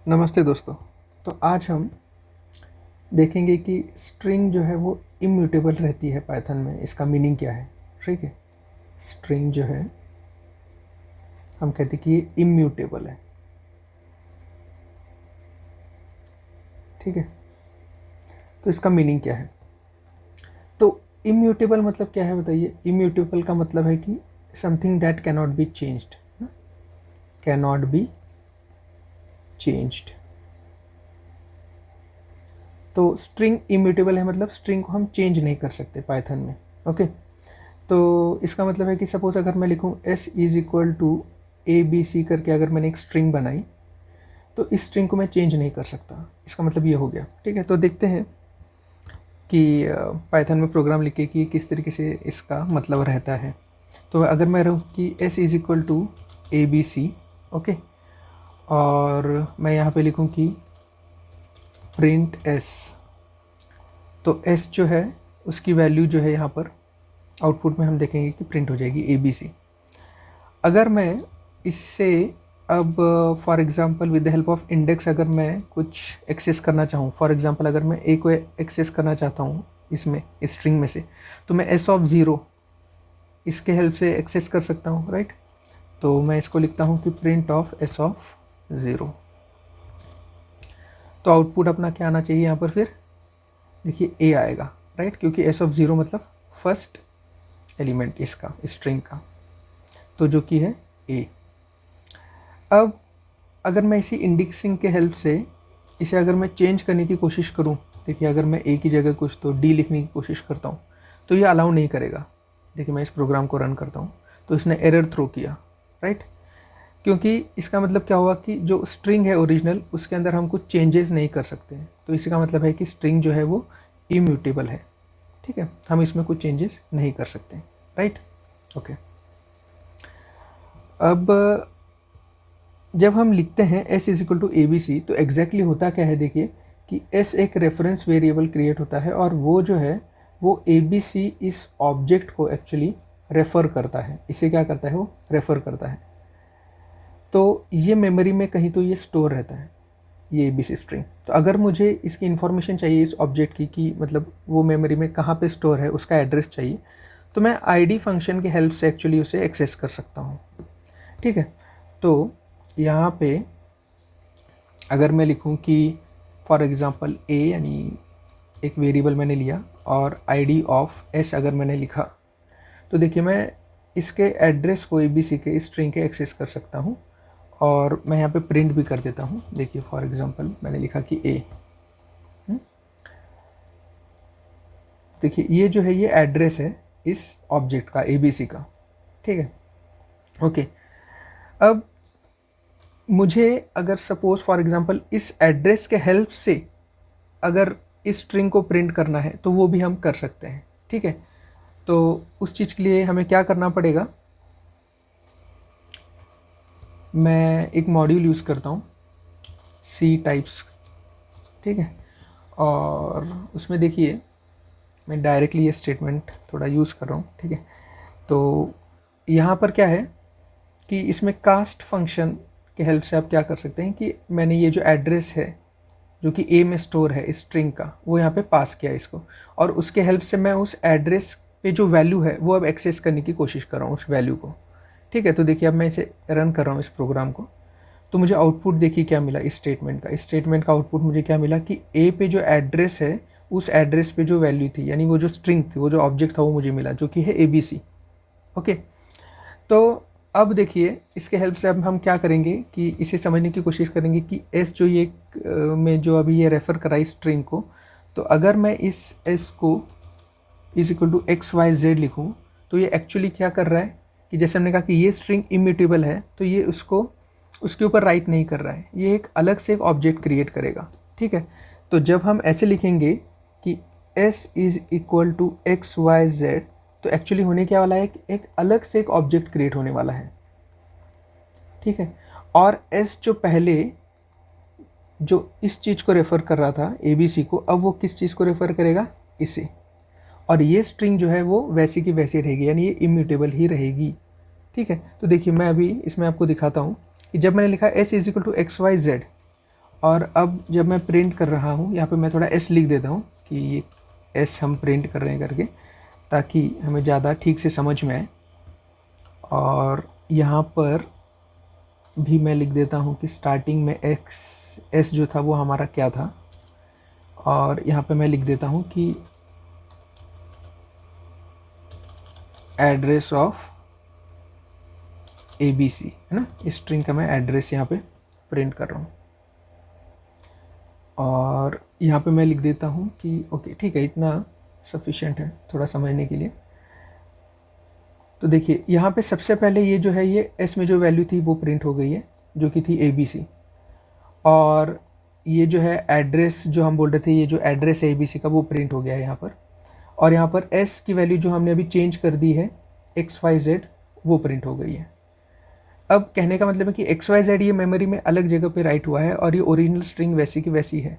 नमस्ते दोस्तों। तो आज हम देखेंगे कि स्ट्रिंग जो है वो इम्यूटेबल रहती है पाइथन में, इसका मीनिंग क्या है। ठीक है, स्ट्रिंग जो है हम कहते हैं कि ये इम्यूटेबल है। ठीक है, तो इसका मीनिंग क्या है। तो इम्यूटेबल मतलब क्या है बताइए। इम्यूटेबल का मतलब है कि something that cannot be changed, cannot be changed. तो स्ट्रिंग इम्यूटेबल है मतलब स्ट्रिंग को हम चेंज नहीं कर सकते पाइथन में। ओके, तो इसका मतलब है कि सपोज अगर मैं लिखूँ s is equal to A B C करके, अगर मैंने एक स्ट्रिंग बनाई तो इस स्ट्रिंग को मैं चेंज नहीं कर सकता। इसका मतलब ये हो गया। ठीक है, तो देखते हैं कि पाइथन में प्रोग्राम लिखे कि किस तरीके से इसका मतलब रहता है। तो अगर मैं रहूँ कि s is equal to A B C, okay, और मैं यहाँ पे लिखूँ कि प्रिंट s, तो s जो है उसकी वैल्यू जो है यहाँ पर आउटपुट में हम देखेंगे कि प्रिंट हो जाएगी ए बी सी। अगर मैं इससे अब for example with the help of index अगर मैं कुछ एक्सेस करना चाहूँ, फॉर एग्ज़ाम्पल अगर मैं ए को एक्सेस करना चाहता हूँ इसमें, इस स्ट्रिंग में से, तो मैं एस ऑफ ज़ीरो इसके हेल्प से एक्सेस कर सकता हूँ, राइट। तो मैं इसको लिखता हूँ कि print of S of zero. तो आउटपुट अपना क्या आना चाहिए यहाँ पर, फिर देखिए ए आएगा, राइट, क्योंकि एस ऑफ ज़ीरो मतलब फर्स्ट एलिमेंट इसका, स्ट्रिंग का, तो जो कि है ए। अब अगर मैं इसी इंडेक्सिंग के हेल्प से इसे अगर मैं चेंज करने की कोशिश करूं, देखिए अगर मैं ए की जगह कुछ तो डी लिखने की कोशिश करता हूं तो ये अलाउ नहीं करेगा। देखिए मैं इस प्रोग्राम को रन करता हूं तो इसने एरर थ्रो किया, राइट, क्योंकि इसका मतलब क्या हुआ कि जो स्ट्रिंग है ओरिजिनल उसके अंदर हम कुछ चेंजेस नहीं कर सकते हैं। तो इसका मतलब है कि स्ट्रिंग जो है वो इम्यूटेबल है। ठीक है, हम इसमें कुछ चेंजेस नहीं कर सकते, राइट। ओके, अब जब हम लिखते हैं s is equal to A B C, तो एग्जैक्टली होता क्या है, देखिए कि s एक रेफरेंस वेरिएबल क्रिएट होता है और वो जो है वो ए बी सी इस ऑब्जेक्ट को एक्चुअली रेफ़र करता है। इसे क्या करता है, वो रेफ़र करता है। तो ये मेमोरी में कहीं तो ये स्टोर रहता है, ये ए बी सी स्ट्रिंग। तो अगर मुझे इसकी इन्फॉर्मेशन चाहिए इस ऑब्जेक्ट की कि मतलब वो मेमोरी में कहाँ पे स्टोर है, उसका एड्रेस चाहिए, तो मैं id फंक्शन के हेल्प से एक्चुअली उसे एक्सेस कर सकता हूँ। ठीक है, तो यहाँ पे अगर मैं लिखूँ कि फॉर एग्ज़ाम्पल ए, यानी एक वेरिएबल मैंने लिया और id ऑफ s अगर मैंने लिखा, तो देखिए मैं इसके एड्रेस को ए बी सी के स्ट्रिंग के एक्सेस कर सकता हूँ और मैं यहाँ पे प्रिंट भी कर देता हूँ। देखिए फॉर एग्ज़ाम्पल मैंने लिखा कि ए, देखिए ये जो है ये एड्रेस है इस ऑब्जेक्ट का, ए बी सी का। ठीक है, ओके। अब मुझे अगर सपोज फॉर एग्ज़ाम्पल इस एड्रेस के हेल्प से अगर इस स्ट्रिंग को प्रिंट करना है तो वो भी हम कर सकते हैं। ठीक है, तो उस चीज़ के लिए हमें क्या करना पड़ेगा, मैं एक मॉड्यूल यूज़ करता हूँ सी टाइप्स। ठीक है, और उसमें देखिए मैं डायरेक्टली ये स्टेटमेंट थोड़ा यूज़ कर रहा हूँ। ठीक है, तो यहाँ पर क्या है कि इसमें कास्ट फंक्शन के हेल्प से आप क्या कर सकते हैं कि मैंने ये जो एड्रेस है जो कि ए में स्टोर है इस स्ट्रिंग का, वो यहाँ पे पास किया इसको, और उसके हेल्प से मैं उस एड्रेस पे जो वैल्यू है वो अब एक्सेस करने की कोशिश कर रहा हूँ, उस वैल्यू को। ठीक है, तो देखिए अब मैं इसे रन कर रहा हूँ इस प्रोग्राम को, तो मुझे आउटपुट देखिए क्या मिला इस स्टेटमेंट का। इस स्टेटमेंट का आउटपुट मुझे क्या मिला कि ए पे जो एड्रेस है उस एड्रेस पे जो वैल्यू थी, यानी वो जो स्ट्रिंग थी, वो जो ऑब्जेक्ट था वो मुझे मिला, जो कि है ए बी सी। ओके, तो अब देखिए इसके हेल्प से अब हम क्या करेंगे कि इसे समझने की कोशिश करेंगे कि एस जो ये में जो अभी ये रेफ़र करा इस स्ट्रिंग को, तो अगर मैं इस एस को is equal to X Y Z लिखूँ तो ये एक्चुअली क्या कर रहा है कि जैसे हमने कहा कि ये स्ट्रिंग इम्यूटेबल है, तो ये उसको उसके ऊपर राइट नहीं कर रहा है, ये एक अलग से एक ऑब्जेक्ट क्रिएट करेगा। ठीक है, तो जब हम ऐसे लिखेंगे कि S is equal to X Y Z, तो एक्चुअली होने क्या वाला है, एक अलग से एक ऑब्जेक्ट क्रिएट होने वाला है। ठीक है, और एस जो पहले जो इस चीज़ को रेफ़र कर रहा था ए बी सी को, अब वो किस चीज़ को रेफ़र करेगा, इसे। और ये स्ट्रिंग जो है वो वैसी की वैसी रहेगी, यानी ये इम्यूटेबल ही रहेगी। ठीक है, तो देखिए मैं अभी इसमें आपको दिखाता हूँ कि जब मैंने लिखा S is equal to X Y Z और अब जब मैं प्रिंट कर रहा हूँ, यहाँ पे मैं थोड़ा एस लिख देता हूँ कि ये एस हम प्रिंट कर रहे हैं करके, ताकि हमें ज़्यादा ठीक से समझ में आए। और यहाँ पर भी मैं लिख देता हूँ कि स्टार्टिंग में एक्स एस जो था वो हमारा क्या था, और यहाँ पे मैं लिख देता हूँ कि एड्रेस ऑफ ABC, है ना। स्ट्रिंग का मैं एड्रेस यहाँ पे प्रिंट कर रहा हूँ। और यहाँ पे मैं लिख देता हूँ कि ओके ठीक है, इतना सफिशिएंट है थोड़ा समझने के लिए। तो देखिए यहाँ पे सबसे पहले ये जो है, ये एस में जो वैल्यू थी वो प्रिंट हो गई है, जो कि थी ABC। और ये जो है एड्रेस जो हम बोल रहे थे, ये जो एड्रेस है ABC का, वो प्रिंट हो गया है यहाँ पर। और यहाँ पर एस की वैल्यू जो हमने अभी चेंज कर दी है XYZ, वो प्रिंट हो गई है। अब कहने का मतलब है कि XYZ ये मेमोरी में अलग जगह पे राइट हुआ है और ये ओरिजिनल स्ट्रिंग वैसी की वैसी है।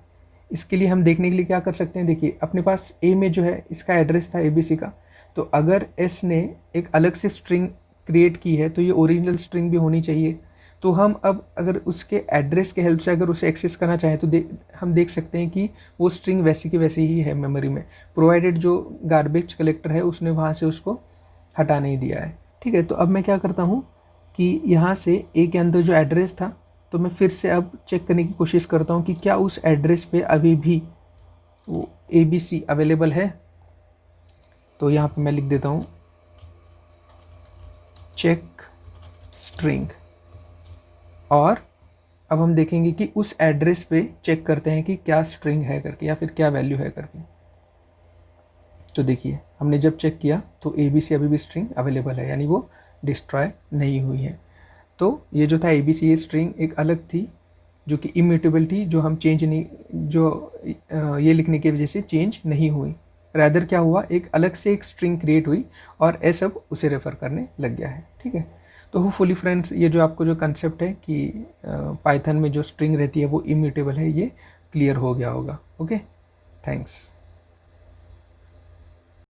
इसके लिए हम देखने के लिए क्या कर सकते हैं, देखिए अपने पास A में जो है इसका एड्रेस था ABC का, तो अगर S ने एक अलग से स्ट्रिंग क्रिएट की है तो ये ओरिजिनल स्ट्रिंग भी होनी चाहिए। तो हम अब अगर उसके एड्रेस के हेल्प से अगर उसे एक्सेस करना चाहें तो हम देख सकते हैं कि वो स्ट्रिंग वैसी की वैसी ही है मेमोरी में, प्रोवाइडेड जो गार्बेज कलेक्टर है उसने वहाँ से उसको हटा नहीं दिया है। ठीक है, तो अब मैं क्या करता हूँ कि यहाँ से A के अंदर जो एड्रेस था, तो मैं फिर से अब चेक करने की कोशिश करता हूँ कि क्या उस एड्रेस पे अभी भी वो ABC अवेलेबल है। तो यहाँ पे मैं लिख देता हूँ चेक स्ट्रिंग, और अब हम देखेंगे कि उस एड्रेस पे चेक करते हैं कि क्या स्ट्रिंग है करके, या फिर क्या वैल्यू है करके। तो देखिए हमने जब चेक किया तो ABC अभी भी स्ट्रिंग अवेलेबल है, यानी वो डिस्ट्रॉय नहीं हुई है। तो ये जो था ABC, ये स्ट्रिंग एक अलग थी जो कि इम्यूटेबल थी, जो हम चेंज नहीं, जो ये लिखने की वजह से चेंज नहीं हुई। रैदर क्या हुआ, एक अलग से एक स्ट्रिंग क्रिएट हुई और एस अब उसे रेफ़र करने लग गया है। ठीक है, तो होपफुली फ्रेंड्स ये जो आपको जो कंसेप्ट है कि पाइथन में जो स्ट्रिंग रहती है वो इम्यूटेबल है, ये क्लियर हो गया होगा। Okay, thanks.